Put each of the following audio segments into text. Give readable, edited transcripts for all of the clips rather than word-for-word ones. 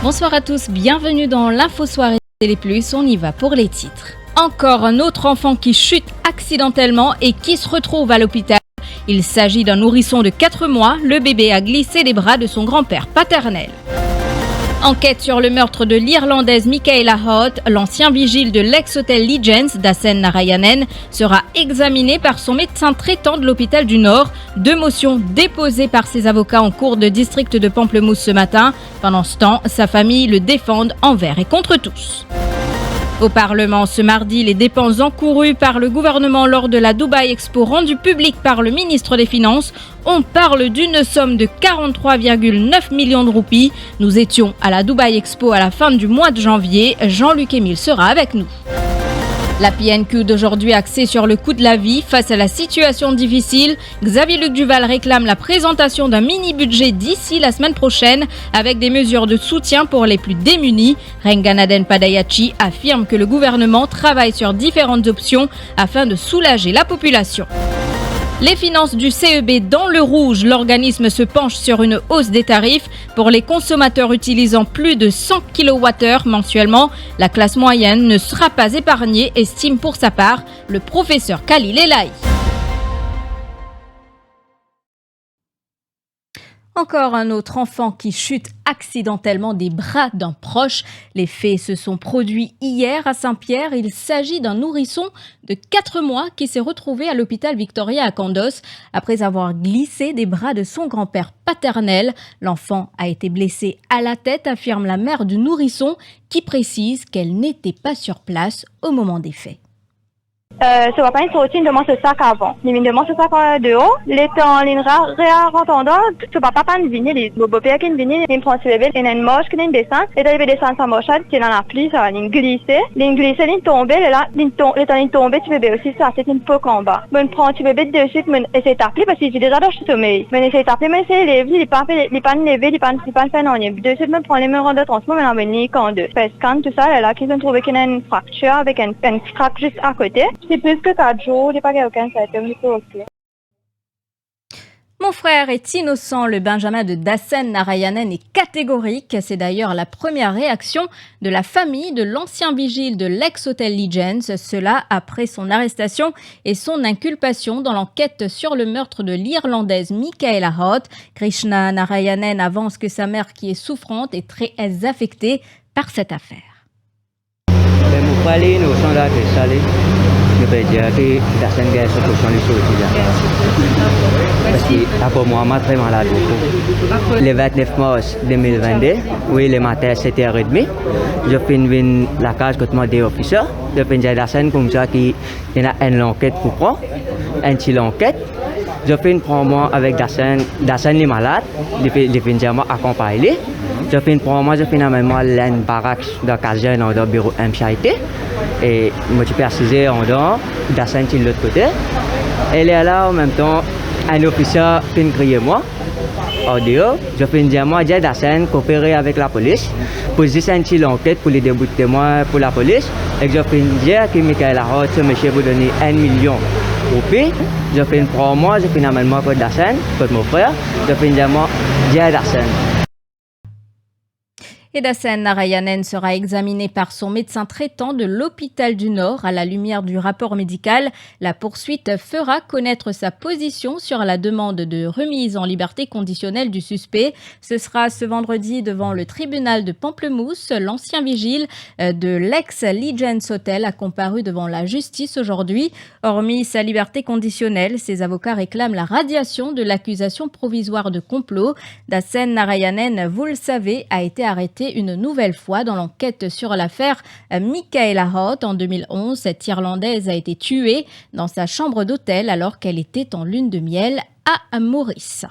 Bonsoir à tous, bienvenue dans l'Info Soirée Télé Plus, on y va pour les titres. Encore un autre enfant qui chute accidentellement et qui se retrouve à l'hôpital. Il s'agit d'un nourrisson de 4 mois, le bébé a glissé des bras de son grand-père paternel. Enquête sur le meurtre de l'Irlandaise Michaela Hoth, l'ancien vigile de l'ex-hôtel Legends Dasen Narayanen sera examiné par son médecin traitant de l'hôpital du Nord. 2 motions déposées par ses avocats en cour de district de Pamplemousse ce matin. Pendant ce temps, sa famille le défendent envers et contre tous. Au Parlement, ce mardi, les dépenses encourues par le gouvernement lors de la Dubaï Expo rendues publiques par le ministre des Finances. On parle d'une somme de 43,9 millions de roupies. Nous étions à la Dubaï Expo à la fin du mois de janvier. Jean-Luc Émile sera avec nous. La PNQ d'aujourd'hui axée sur le coût de la vie face à la situation difficile. Xavier-Luc Duval réclame la présentation d'un mini-budget d'ici la semaine prochaine avec des mesures de soutien pour les plus démunis. Renganaden Padayachi affirme que le gouvernement travaille sur différentes options afin de soulager la population. Les finances du CEB dans le rouge, l'organisme se penche sur une hausse des tarifs pour les consommateurs utilisant plus de 100 kWh mensuellement. La classe moyenne ne sera pas épargnée, estime pour sa part le professeur Khalil Elahi. Encore un autre enfant qui chute accidentellement des bras d'un proche. Les faits se sont produits hier à Saint-Pierre. Il s'agit d'un nourrisson de 4 mois qui s'est retrouvé à l'hôpital Victoria à Candos après avoir glissé des bras de son grand-père paternel. L'enfant a été blessé à la tête, affirme la mère du nourrisson qui précise qu'elle n'était pas sur place au moment des faits. Ce papa est sorti de mon sac avant. Il me demande ce sac dehors. Les temps, les rentendant, ce papa pas venu, les beaux-pères qui venu, il prend ce bébé, il y a une marche qui descend. Et il descend sa marche, qui dans la pluie, ça va glisser. Il glisse, il tombe, là, il tombe, ce bébé aussi, ça, c'est un peu combat. On prend ce bébé de suite, on essaie d'appeler parce qu'il est déjà dans le sommeil. On essaie d'appeler, mais c'est levé, il pas levé, il pas fait non. De suite, on prend les numéros de transport, on amené quand deux. Parce que tout ça, là, qu'ils ont trouvé qu'il y a une fracture avec une craque juste à côté. C'est plus que 4 jours, j'ai pas aucun symptôme, ok. Mon frère est innocent, le Benjamin de Dasen Narayanen est catégorique. C'est d'ailleurs la première réaction de la famille de l'ancien vigile de l'ex-hôtel Legends. Cela après son arrestation et son inculpation dans l'enquête sur le meurtre de l'Irlandaise Michaela Hoth. Krishna Narayanen avance que sa mère, qui est souffrante, est très affectée par cette affaire. Je peux dire que Dasen a cette option de sortir. Parce que pour moi, je suis très malade. Le 29 mars 2022, oui, le matin à 7h30, je finis la case que je des officiers. Je finis à Dasen comme ça qu'il y a une enquête pour prendre, une petite enquête. Je finis pour moi avec Dasen. Dasen est malade, je finis accompagné. Je finis pour moi, je finis même une baraque de casier dans le bureau MCIT. Et moi, je précisé en dehors, Dasen de l'autre côté. Elle est là en même temps, un officier vient crier moi. En dehors, je finis dire moi, j'ai Dasen coopérer avec la police pour faire une enquête pour les débuts de témoins pour la police. Et je finis dire que Michaela Hoth, ce monsieur vous donner 1 million de roupies. Je finis pour moi, je finis moi pour Dasen, pour mon frère. Je finis dire moi, j'ai Dasen. Et Dasen Narayanen sera examiné par son médecin traitant de l'hôpital du Nord. À la lumière du rapport médical, la poursuite fera connaître sa position sur la demande de remise en liberté conditionnelle du suspect. Ce sera ce vendredi devant le tribunal de Pamplemousse. L'ancien vigile de l'ex-Legends Hotel a comparu devant la justice aujourd'hui. Hormis sa liberté conditionnelle, ses avocats réclament la radiation de l'accusation provisoire de complot. Dasen Narayanen, vous le savez, a été arrêté une nouvelle fois dans l'enquête sur l'affaire Michaela Hoth. En 2011, cette Irlandaise a été tuée dans sa chambre d'hôtel alors qu'elle était en lune de miel à Maurice.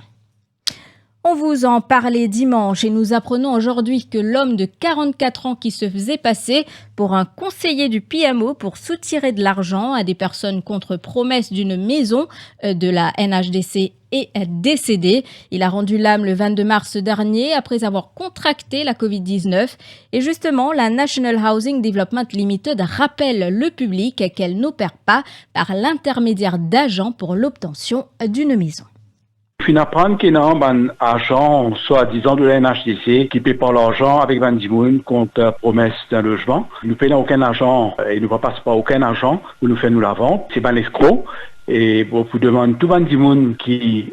On vous en parlait dimanche et nous apprenons aujourd'hui que l'homme de 44 ans qui se faisait passer pour un conseiller du PMO pour soutirer de l'argent à des personnes contre promesse d'une maison de la NHDC est décédé. Il a rendu l'âme le 22 mars dernier après avoir contracté la Covid-19. Et justement, la National Housing Development Limited rappelle le public qu'elle n'opère pas par l'intermédiaire d'agents pour l'obtention d'une maison. finissons apprendre qu'il y a un agent, soi-disant de la NHDC, qui paie pas l'argent avec Van Dimoun contre promesse d'un logement. Nous payons aucun agent et nous ne passons pas aucun agent pour nous faire nous la vente. C'est ben l'escroc. Et vous demandez tout Van Dimoun qui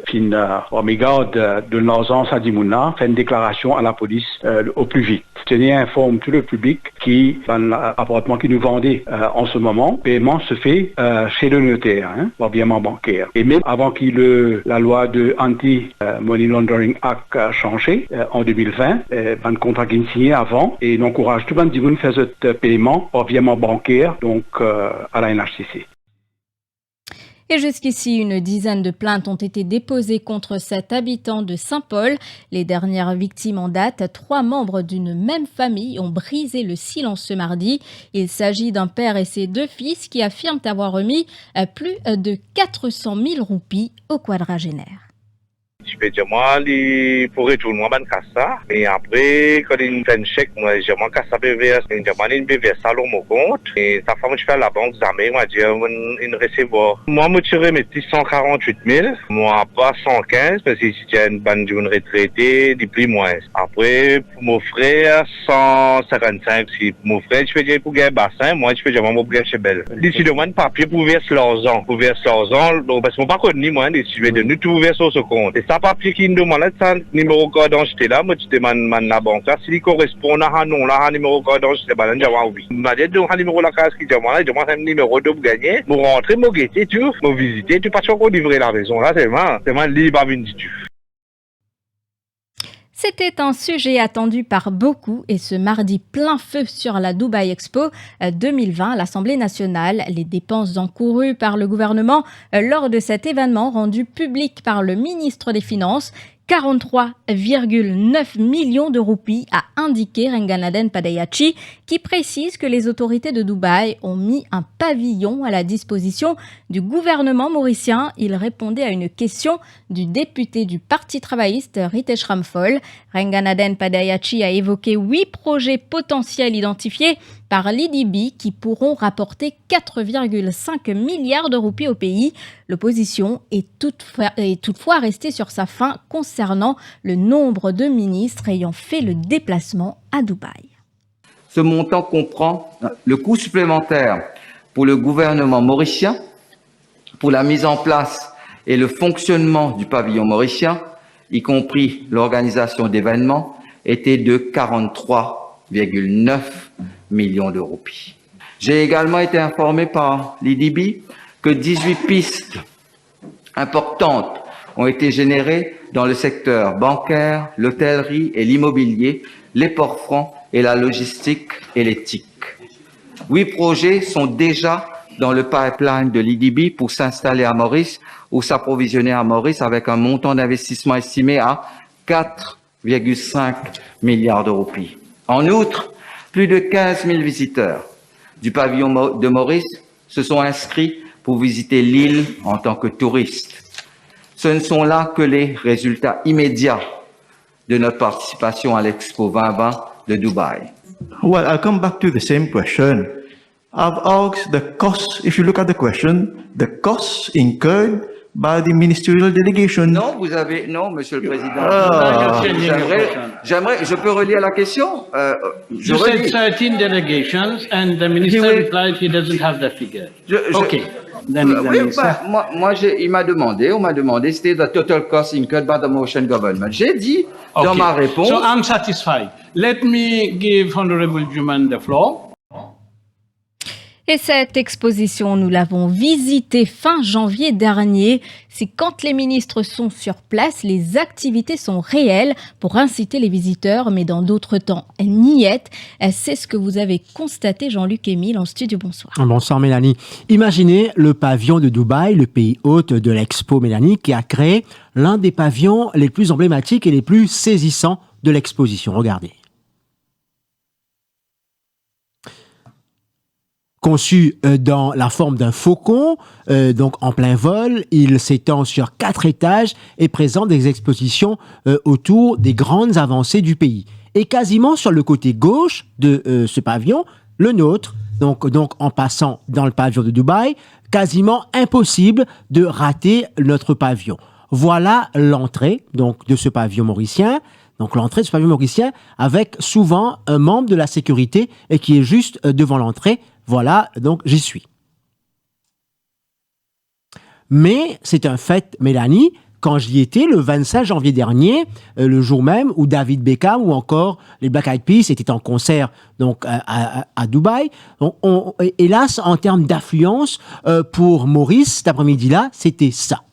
au mégarde de l'agence à Dimouna, fait une déclaration à la police au plus vite. Tenez informe tout le public qui, dans l'appartement qui nous vendait en ce moment, le paiement se fait chez le notaire, par virement bancaire. Et même avant que la loi de Anti-Money Laundering Act a changé en 2020, un contrat qui est signé avant, et on encourage tout Van Dimoun à faire ce paiement par virement bancaire, donc à la NHCC. Et jusqu'ici, une dizaine de plaintes ont été déposées contre cet habitant de Saint-Paul. Les dernières victimes en date, 3 membres d'une même famille, ont brisé le silence ce mardi. Il s'agit d'un père et ses 2 fils qui affirment avoir remis plus de 400 000 roupies au quadragénaire. Je peux dire, moi, il pourrait tout le monde faire ça. Et après, quand il fait un chèque, moi, j'ai mon casse à BVS, il BVS à mon compte. Et sa femme, je fais à la banque, jamais, moi, dit, une recevoir. Moi, je tirais mes 148 000. Moi, pas 115, parce que j'ai une bande d'une retraité, des plus moins. Après, pour mon frère, 155. Si pour mon frère, je peux dire, pour gagner bassin, moi, je peux dire, moi, pour gagner chez Belle. Si je demande papier pour verser l'argent, donc, parce que moi, pas connu, moi, si je vais donner tout verser sur ce compte. Et ça, papier qui nous demande ça numéro code d'identité là, moi je demande la banque là, s'il correspond à un nom là, un numéro code d'identité, ben je vois oui. M'a dit donc un numéro la case qui demande là, je demande un numéro de pour gagner, pour rentrer, pour guetter tout, pour visiter, tu pas encore livrer la maison là, c'est vraiment libre à venir du tout. C'était un sujet attendu par beaucoup et ce mardi plein feu sur la Dubai Expo 2020 à l'Assemblée nationale. Les dépenses encourues par le gouvernement lors de cet événement rendu public par le ministre des Finances, 43,9 millions de roupies, a indiqué Renganaden Padayachi, qui précise que les autorités de Dubaï ont mis un pavillon à la disposition du gouvernement mauricien. Il répondait à une question du député du Parti travailliste Ritesh Ramphol. Renganaden Padayachi a évoqué 8 projets potentiels identifiés par l'IDB qui pourront rapporter 4,5 milliards de roupies au pays. L'opposition est toutefois restée sur sa faim concernant le nombre de ministres ayant fait le déplacement à Dubaï. Ce montant comprend le coût supplémentaire pour le gouvernement mauricien, pour la mise en place et le fonctionnement du pavillon mauricien, y compris l'organisation d'événements, était de 43,9 millions de roupies. J'ai également été informé par l'IDB que 18 pistes importantes ont été générées dans le secteur bancaire, l'hôtellerie et l'immobilier, les ports francs et la logistique et l'éthique. 8 projets sont déjà dans le pipeline de l'IDB pour s'installer à Maurice ou s'approvisionner à Maurice avec un montant d'investissement estimé à 4,5 milliards de roupies. En outre, plus de 15 000 visiteurs du pavillon de Maurice se sont inscrits pour visiter l'île en tant que touristes. Ce ne sont là que les résultats immédiats de notre participation à l'Expo 2020 de Dubaï. Well, I'll come back to the same question. I've asked the costs, if you look at the question, the costs incurred by the ministerial delegation. Non, Monsieur le Président. Je peux relire la question? You said 13 delegations and the minister replied he doesn't have the figure. Okay. On m'a demandé, c'était the total cost incurred by the Mauritian government. J'ai dit dans ma réponse. So I'm satisfied. Let me give Honorable Juman the floor. Et cette exposition, nous l'avons visitée fin janvier dernier. C'est quand les ministres sont sur place, les activités sont réelles pour inciter les visiteurs, mais dans d'autres temps, niette. C'est ce que vous avez constaté, Jean-Luc Émile, en studio. Bonsoir. Bonsoir, Mélanie. Imaginez le pavillon de Dubaï, le pays hôte de l'Expo, Mélanie, qui a créé l'un des pavillons les plus emblématiques et les plus saisissants de l'exposition. Regardez. Conçu dans la forme d'un faucon, donc en plein vol, il s'étend sur 4 étages et présente des expositions autour des grandes avancées du pays. Et quasiment sur le côté gauche de ce pavillon, le nôtre, donc en passant dans le pavillon de Dubaï, quasiment impossible de rater notre pavillon. voilà l'entrée donc de ce pavillon mauricien. Donc l'entrée de ce pavillon mauricien avec souvent un membre de la sécurité et qui est juste devant l'entrée. Voilà, donc j'y suis. Mais c'est un fait, Mélanie, quand j'y étais le 25 janvier dernier, le jour même où David Beckham ou encore les Black Eyed Peas étaient en concert donc à Dubaï. Hélas, en termes d'affluence, pour Maurice, cet après-midi-là, c'était ça.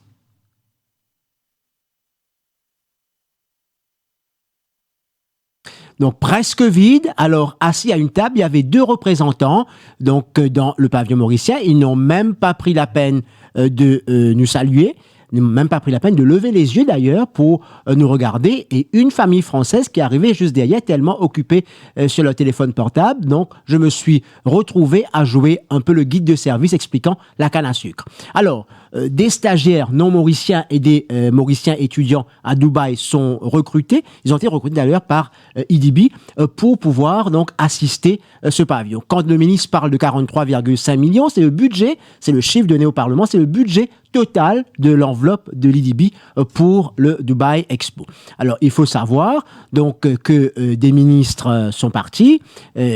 Donc presque vide. Alors assis à une table, il y avait 2 représentants donc dans le pavillon mauricien. Ils n'ont même pas pris la peine de nous saluer. Ils n'ont même pas pris la peine de lever les yeux d'ailleurs pour nous regarder. Et une famille française qui arrivait juste derrière, tellement occupée sur leur téléphone portable. Donc, je me suis retrouvé à jouer un peu le guide de service expliquant la canne à sucre. Alors, des stagiaires non mauriciens et des mauriciens étudiants à Dubaï sont recrutés. Ils ont été recrutés d'ailleurs par IDB pour pouvoir donc assister ce pavillon. Quand le ministre parle de 43,5 millions, c'est le budget, c'est le chiffre donné au Parlement, c'est le budget total de l'enveloppe de l'IDB pour le Dubai Expo. Alors, il faut savoir donc que des ministres sont partis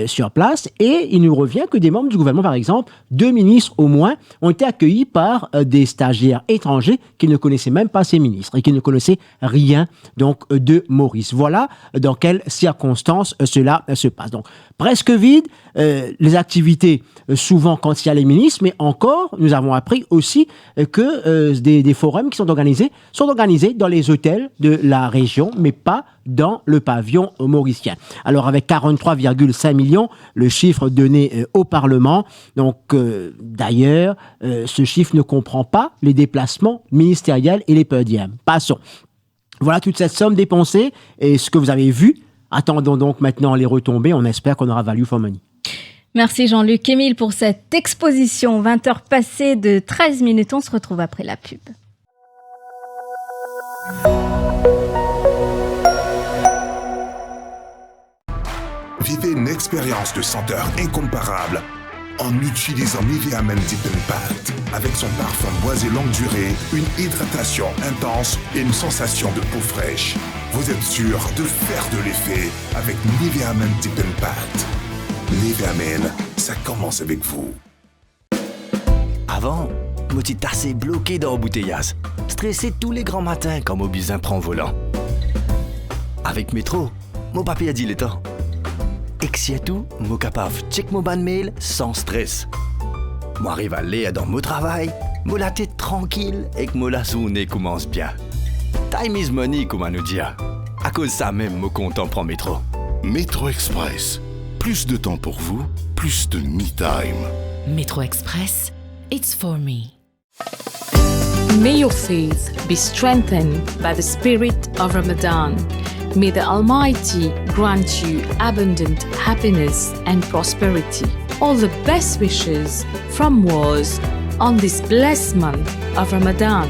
sur place et il nous revient que des membres du gouvernement, par exemple, 2 ministres au moins, ont été accueillis par des stagiaires étrangers qui ne connaissaient même pas ces ministres et qui ne connaissaient rien donc de Maurice. Voilà dans quelles circonstances cela se passe. Donc, presque vide, les activités souvent quand il y a les ministres, mais encore, nous avons appris aussi que des forums qui sont organisés dans les hôtels de la région, mais pas dans le pavillon mauricien. Alors avec 43,5 millions, le chiffre donné au Parlement, donc d'ailleurs, ce chiffre ne comprend pas les déplacements ministériels et les per diem. Passons. Voilà toute cette somme dépensée et ce que vous avez vu. Attendons donc maintenant les retombées. On espère qu'on aura value for money. Merci Jean-Luc Émile pour cette exposition. 20h passées de 13 minutes. On se retrouve après la pub. Vivez une expérience de senteur incomparable en utilisant Nivea Men Deep Impact. Avec son parfum boisé longue durée, une hydratation intense et une sensation de peau fraîche. Vous êtes sûr de faire de l'effet avec Nivea Men Deep Impact. Nivea Men, ça commence avec vous. Avant, moi j'étais assez bloqué dans l'embouteillage, stressé tous les grands matins quand mon busin prend volant. Avec Métro, mon papier a dit le temps. Et que si tout, moi capable check mon ban mail sans stress. Moi arrive à aller dans mon travail, moi la tête tranquille et que moi la journée commence bien. Time is money, comme on nous dit. À cause de ça même, mon content prend Métro. Métro Express. Plus de temps pour vous, plus de me-time. Metro Express, it's for me. May your faith be strengthened by the spirit of Ramadan. May the Almighty grant you abundant happiness and prosperity. All the best wishes from Wars on this blessed month of Ramadan.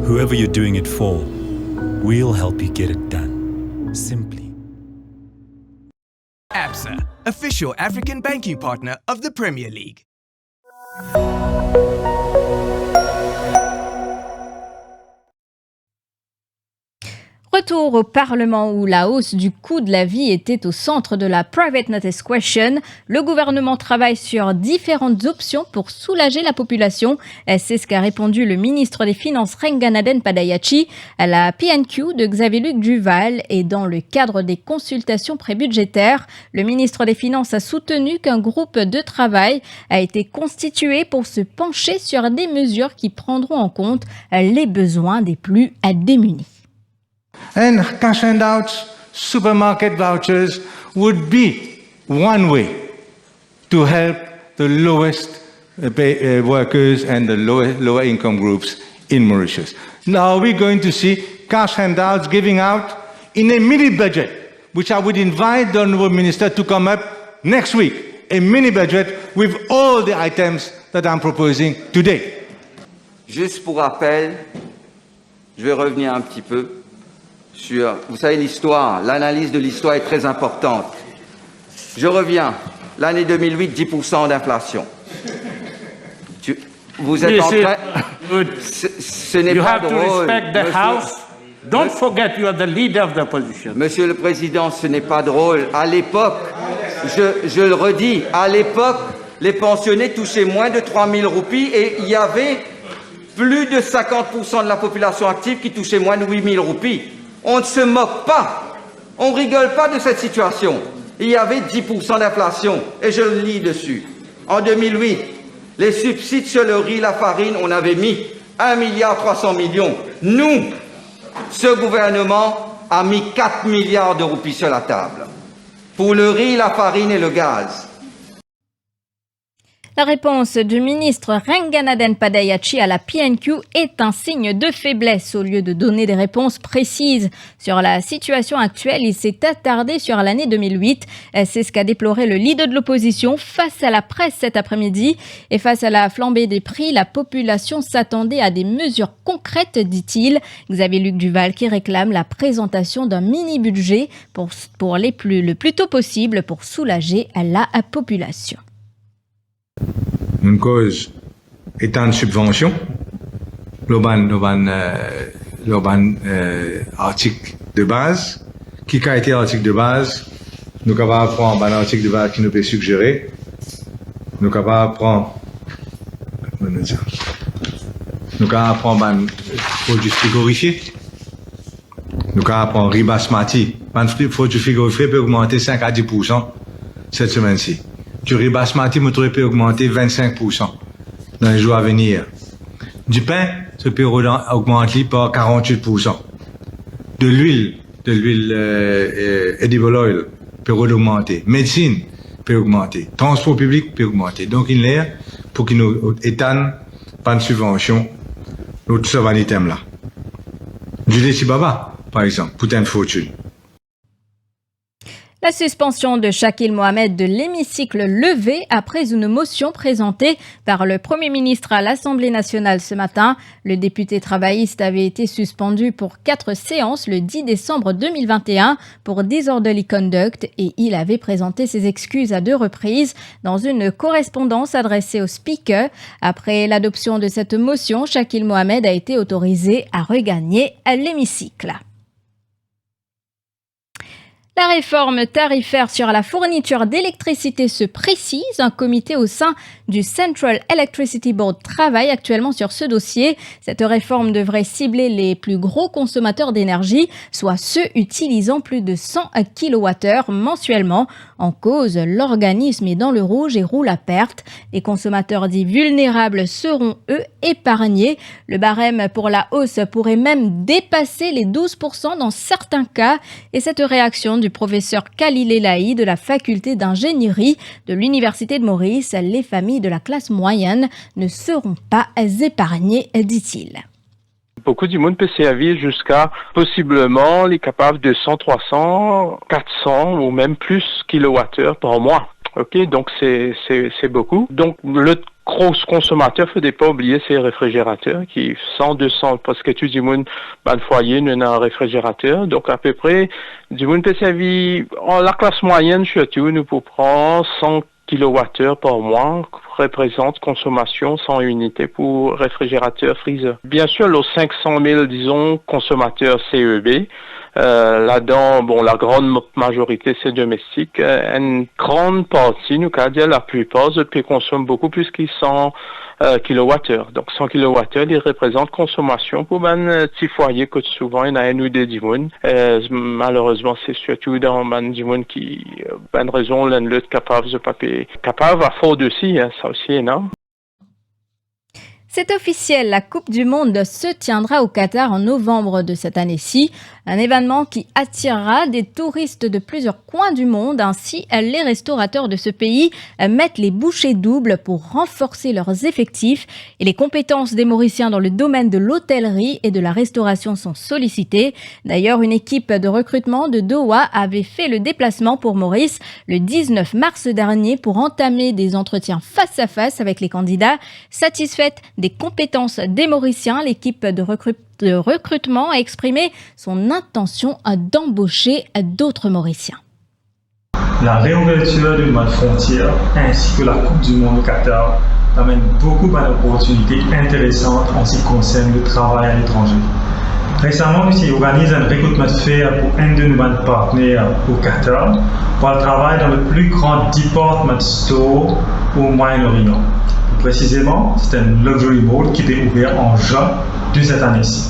Whoever you're doing it for, we'll help you get it done. Simply. ABSA, official African banking partner of the Premier League. Retour au Parlement où la hausse du coût de la vie était au centre de la Private Notice Question. Le gouvernement travaille sur différentes options pour soulager la population. C'est ce qu'a répondu le ministre des Finances Renganaden Padayachi à la PNQ de Xavier-Luc Duval. Et dans le cadre des consultations prébudgétaires, le ministre des Finances a soutenu qu'un groupe de travail a été constitué pour se pencher sur des mesures qui prendront en compte les besoins des plus démunis. And cash handouts, supermarket vouchers would be one way to help the lowest workers and the lower income groups in Mauritius. Now we're going to see cash handouts giving out in a mini budget, which I would invite the Honourable Minister to come up next week, a mini budget with all the items that I'm proposing today. Juste pour rappel, je vais revenir un petit peu sur, vous savez, l'histoire, l'analyse de l'histoire est très importante. Je reviens, l'année 2008, 10% d'inflation. Vous êtes en train... Ce n'est pas drôle. Don't forget you are the leader of the opposition. Monsieur le Président, ce n'est pas drôle. À l'époque, je le redis, à l'époque, les pensionnés touchaient moins de 3 000 roupies et il y avait plus de 50% de la population active qui touchait moins de 8 000 roupies. On ne se moque pas, on ne rigole pas de cette situation. Il y avait 10% d'inflation, et je le lis dessus. En 2008, les subsides sur le riz, la farine, on avait mis 1,3 milliard. Nous, ce gouvernement a mis 4 milliards de roupies sur la table. Pour le riz, la farine et le gaz. La réponse du ministre Renganaden Padayachi à la PNQ est un signe de faiblesse. Au lieu de donner des réponses précises sur la situation actuelle, il s'est attardé sur l'année 2008. C'est ce qu'a déploré le leader de l'opposition face à la presse cet après-midi. Et face à la flambée des prix, la population s'attendait à des mesures concrètes, dit-il. Xavier-Luc Duval qui réclame la présentation d'un mini-budget pour le plus tôt possible pour soulager la population. Une cause étant de subvention, l'urban article de base, qui a été l'article de base, nous avons apprendre un article de base qui nous peut suggérer, nous avons apprendre, un produit frigorifié, nous avons apprendre riz basmati, un produit frigorifié peut augmenter 5 à 10% cette semaine-ci. Du riz basmati, vous peut augmenter 25% dans les jours à venir. Du pain, ça peut augmenter par 48%. De l'huile edible oil peut augmenter. Médecine peut augmenter. Transport public peut augmenter. Donc, il est pour qu'il nous éteigne pas de subvention, tout ça va les thèmes là. Du lait Baba, par exemple, pour une fortune. La suspension de Shakil Mohamed de l'hémicycle levé après une motion présentée par le Premier ministre à l'Assemblée nationale ce matin. Le député travailliste avait été suspendu pour 4 séances le 10 décembre 2021 pour disorderly conduct et il avait présenté ses excuses à 2 reprises dans une correspondance adressée au Speaker. Après l'adoption de cette motion, Shakil Mohamed a été autorisé à regagner l'hémicycle. La réforme tarifaire sur la fourniture d'électricité se précise. Un comité au sein du Central Electricity Board travaille actuellement sur ce dossier. Cette réforme devrait cibler les plus gros consommateurs d'énergie, soit ceux utilisant plus de 100 kWh mensuellement. En cause, l'organisme est dans le rouge et roule à perte. Les consommateurs dits vulnérables seront, eux, épargnés. Le barème pour la hausse pourrait même dépasser les 12% dans certains cas. Et cette réaction du professeur Khalil Elahi de la faculté d'ingénierie de l'Université de Maurice, les familles de la classe moyenne ne seront pas épargnées, dit-il. Beaucoup du monde peut servir jusqu'à possiblement les capables de 100, 300, 400 ou même plus kilowattheures par mois. OK, donc c'est beaucoup. Donc le gros consommateur, faut pas oublier, c'est les réfrigérateurs qui 100-200, parce que tu dis, le foyer, nous avons un réfrigérateur. Donc à peu près, du monde peut servir, la classe moyenne, surtout, nous pour prendre 100 kWh par mois, représente consommation 100 unités pour réfrigérateur freezer. Bien sûr, les 500 000, disons, consommateurs CEB, là-dedans, bon, la grande majorité, c'est domestique. Une grande partie, nous, qu'à dire, la plupart, ils consomment beaucoup plus que 100 kWh. Donc, 100 kWh, ils représentent consommation pour un petit foyer que souvent, il y en a un ou deux dimounes. Malheureusement, c'est surtout dans un dimoun qui, une raison, l'un l'autre capable de papier. Capable à fort aussi, hein, ça aussi est énorme. C'est officiel, la Coupe du Monde se tiendra au Qatar en novembre de cette année-ci. Un événement qui attirera des touristes de plusieurs coins du monde. Ainsi, les restaurateurs de ce pays mettent les bouchées doubles pour renforcer leurs effectifs. Et les compétences des Mauriciens dans le domaine de l'hôtellerie et de la restauration sont sollicitées. D'ailleurs, une équipe de recrutement de Doha avait fait le déplacement pour Maurice le 19 mars dernier pour entamer des entretiens face à face avec les candidats. Satisfaite des compétences des Mauriciens, l'équipe de recrutement a exprimé son intention d'embaucher d'autres Mauriciens. La réouverture de notre frontière ainsi que la Coupe du Monde au Qatar amène beaucoup d'opportunités intéressantes en ce qui concerne le travail à l'étranger. Récemment, nous avons organisé un recrutement de fer pour un de nos partenaires au Qatar pour le travail dans le plus grand department store au Moyen-Orient. Précisément, c'est un luxury mall qui était ouvert en juin de cette année-ci.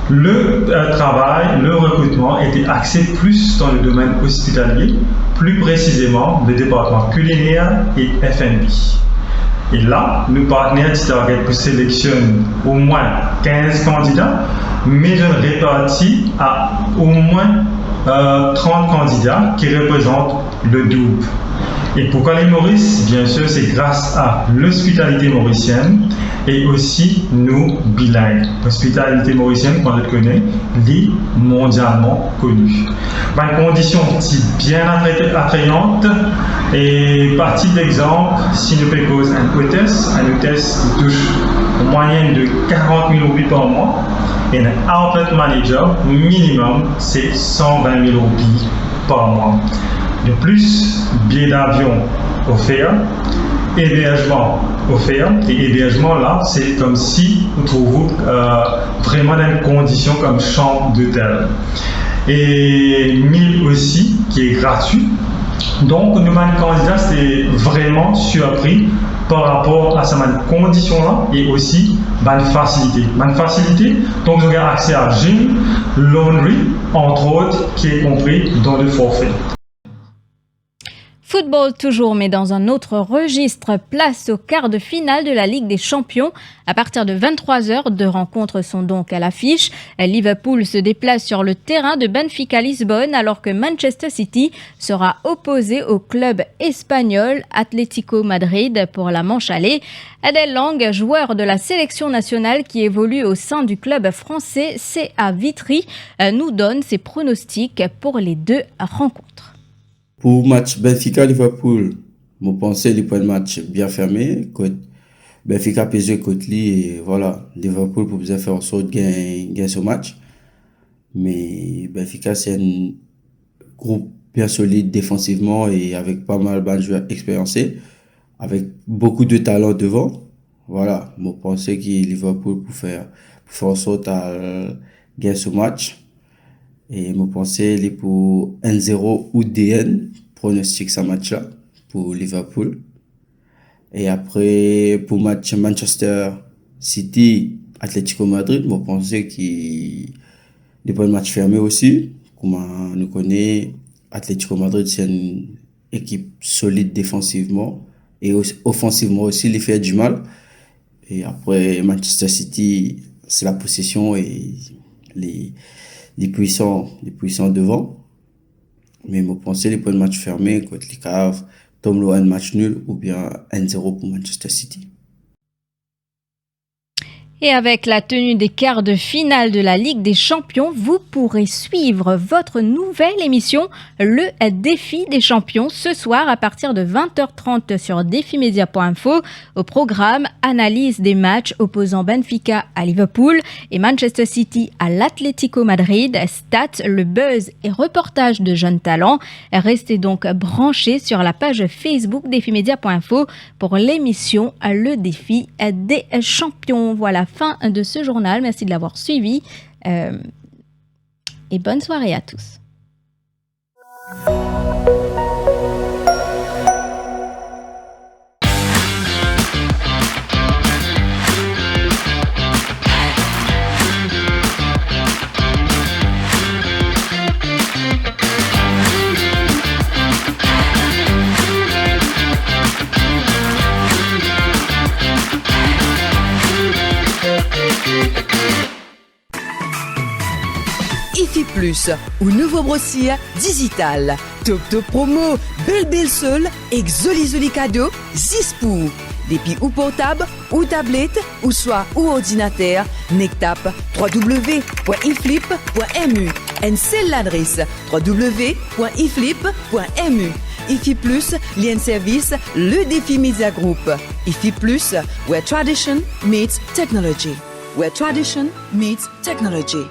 Le travail, le recrutement était axé plus dans le domaine hospitalier, plus précisément le département culinaire et F&B. Et là, nos partenaires de Target pour sélectionner au moins 15 candidats, mais je répartis à au moins 30 candidats qui représentent le double. Et pourquoi les Maurice? Bien sûr, c'est grâce à l'hospitalité mauricienne et aussi nos bilingues. L'hospitalité mauricienne, qu'on le connaît, est mondialement connue. Une condition bien attrayante et par type d'exemple, si nous proposons un hôtesse qui touche en moyenne de 40 000 roupies par mois et un outlet manager, minimum, c'est 120 000 roupies par mois. De plus, billets d'avion offerts, hébergement offert. Et hébergement là, c'est comme si vous trouvez vraiment dans une condition comme chambre d'hôtel. Et 1000 aussi, qui est gratuit. Donc, nous, les candidats, c'est vraiment surpris par rapport à cette condition-là et aussi une facilité. Une facilité, donc vous avez accès à gym, laundry, entre autres, qui est compris dans le forfait. Football toujours, mais dans un autre registre. Place au quart de finale de la Ligue des Champions. À partir de 23h, 2 rencontres sont donc à l'affiche. Liverpool se déplace sur le terrain de Benfica Lisbonne, alors que Manchester City sera opposé au club espagnol Atlético Madrid pour la manche aller. Adel Lang, joueur de la sélection nationale qui évolue au sein du club français CA Vitry, nous donne ses pronostics pour les 2 rencontres. Pour le match Benfica-Liverpool, je pense que c'est un match bien fermé. Benfica PSG contre lui et voilà, Liverpool pour faire en sorte de gagner ce match. Mais Benfica, c'est un groupe bien solide défensivement et avec pas mal de joueurs expérimentés, avec beaucoup de talent devant. Voilà, je pense que Liverpool pour faire en sorte de gagner ce match. Et je pense que pour 1-0 ou DN, pronostic ce match-là pour Liverpool. Et après, pour match Manchester City, Atlético Madrid, je pense qu'il est pas un match fermé aussi. Comme on nous connaît, Atlético Madrid, c'est une équipe solide défensivement et offensivement aussi, il fait du mal. Et après, Manchester City, c'est la possession et les puissants devant. Mais je pense que les points de match fermés contre les Caves, tombe un match nul ou bien 1-0 pour Manchester City. Et avec la tenue des quarts de finale de la Ligue des Champions, vous pourrez suivre votre nouvelle émission, le Défi des Champions, ce soir à partir de 20h30 sur defimedia.info. Au programme, analyse des matchs opposant Benfica à Liverpool et Manchester City à l'Atlético Madrid, stats, le buzz et reportages de jeunes talents. Restez donc branchés sur la page Facebook defimedia.info pour l'émission Le Défi des Champions. Voilà. Fin de ce journal. Merci de l'avoir suivi et bonne soirée à tous. IFI Plus ou nouveau brossier digital. Top top promo, belle seule, exoli cadeau, 10 pour. Depuis ou portable, ou tablette, ou soit ou ordinateur, nectap www.iflip.mu. Et c'est l'adresse www.iflip.mu. IFI Plus, lien service, le Défi Media Group. IFI Plus, where tradition meets technology. Where tradition meets technology.